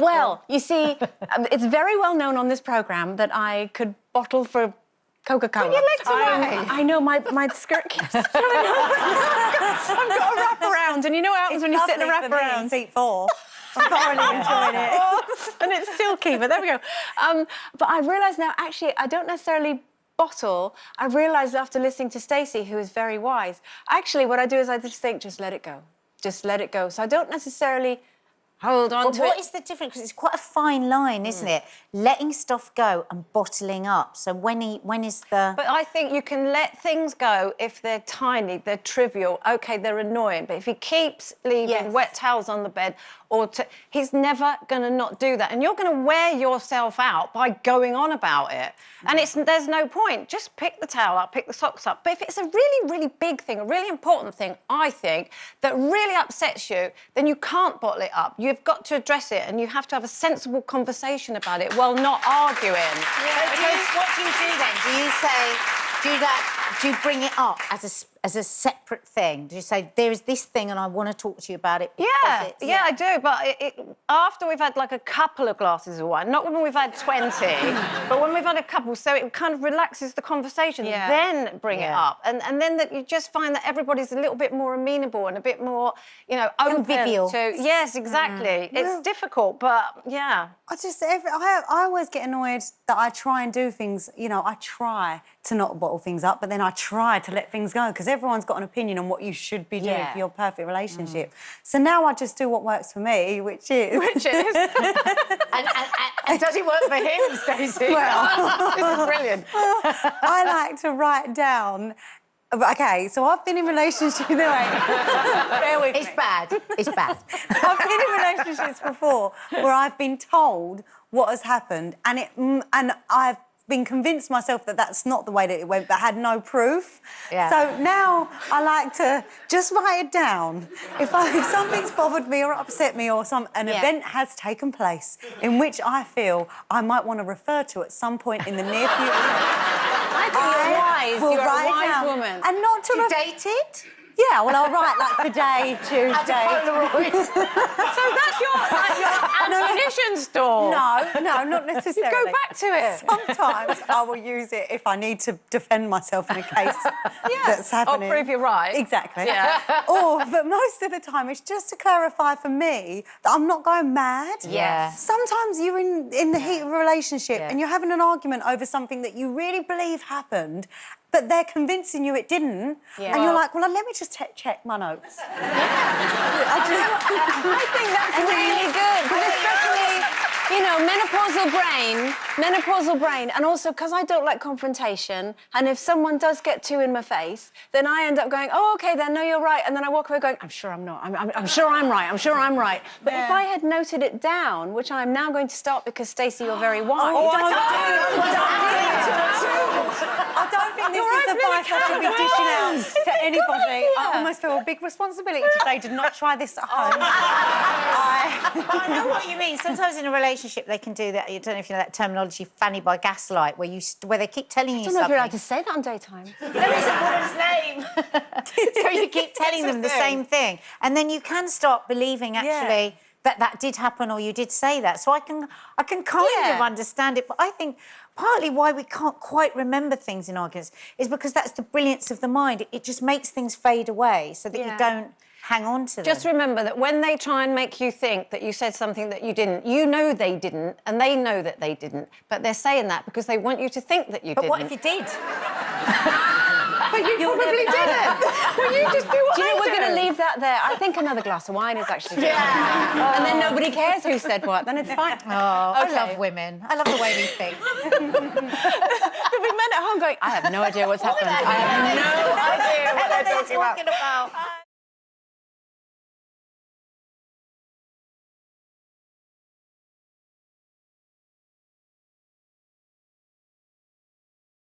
bottle. Well, you see, it's very well known on this programme that I could bottle for Coca-Cola. Put your legs away. I know, my skirt keeps falling over. I've got a wrap around, and you know what happens when you sit in a wrap around? Seat 4. I'm thoroughly enjoying it. And it's silky, but there we go. But I realise now, actually, I don't necessarily bottle. I realised after listening to Stacey, who is very wise, actually what I do is I just think, just let it go. Just let it go. So I don't necessarily hold on to it. What is the difference? Because it's quite a fine line, isn't it? Letting stuff go and bottling up. So when is the... But I think you can let things go if they're tiny, they're trivial. OK, they're annoying. But if he keeps leaving wet towels on the bed, he's never going to not do that. And you're going to wear yourself out by going on about it. And there's no point. Just pick the towel up, pick the socks up. But if it's a really, really big thing, a really important thing, I think, that really upsets you, then you can't bottle it up. You've got to address it and you have to have a sensible conversation about it while not arguing. Yeah, what do you do then? Do you bring it up as a separate thing? Do you say, there is this thing and I want to talk to you about it because it's... Yeah, I do, but after we've had, like, a couple of glasses of wine, not when we've had 20, but when we've had a couple, so it kind of relaxes the conversation, then bring it up. And then you just find that everybody's a little bit more amenable and a bit more, you know, open Convivial. to... Yes, exactly. It's difficult, but, yeah. I always get annoyed that I try and do things, you know, I try to not bottle things up, but then I try to let things go because everyone's got an opinion on what you should be doing for your perfect relationship. So now I just do what works for me, which is... Which is... and does it work for him, Stacey? Well... This is brilliant. I like to write down... OK, so I've been in relationships... Bear with me. It's bad. It's bad. I've been in relationships before where I've been told what has happened and I've been convinced myself that that's not the way that it went, but had no proof. Yeah. So now I like to just write it down. If something's bothered me or upset me or an event has taken place in which I feel I might want to refer to at some point in the near future, I think you're wise. You're a wise woman. And not to... You dated? Yeah, well, I'll write, like, today, Tuesday. So that's your ammunition store? No, not necessarily. You go back to it. Sometimes I will use it if I need to defend myself in a case that's happening. Or prove you're right. Exactly. Yeah. But most of the time, it's just to clarify for me that I'm not going mad. Yeah. Sometimes you're in the heat of a relationship and you're having an argument over something that you really believe happened, but they're convincing you it didn't, and you're like, well, let me just check my notes. I think that's really good, because especially, you know, menopausal brain, and also because I don't like confrontation, and if someone does get too in my face, then I end up going, oh, OK, then, no, you're right, and then I walk away going, I'm sure I'm not, I'm sure I'm right, I'm sure I'm right. But if I had noted it down, which I'm now going to start because, Stacey, you're very wise. I don't think this is advice I should be dishing out to anybody. I almost feel a big responsibility today to not try this at home. I know what you mean. Sometimes in a relationship they can do that. I don't know if you know that terminology, fanny by gaslight, where they keep telling you I don't know if something. you're allowed to say that on daytime. There is a woman's name. So you keep telling them the same thing. And then you can start believing, actually, that did happen or you did say that. So I can kind of understand it. But I think partly why we can't quite remember things in arguments is because that's the brilliance of the mind. It just makes things fade away so that you don't hang on to them. Just remember that when they try and make you think that you said something that you didn't, you know they didn't, and they know that they didn't, but they're saying that because they want you to think that you didn't. But what if you did? But you probably didn't. Well, you just do what Do you know, they we're going to leave that there. I think another glass of wine is actually good. And then nobody cares who said what, then it's fine. I love women. I love the way we think. There'll be men at home going, I have no idea what's happened. I have no idea what they're talking about.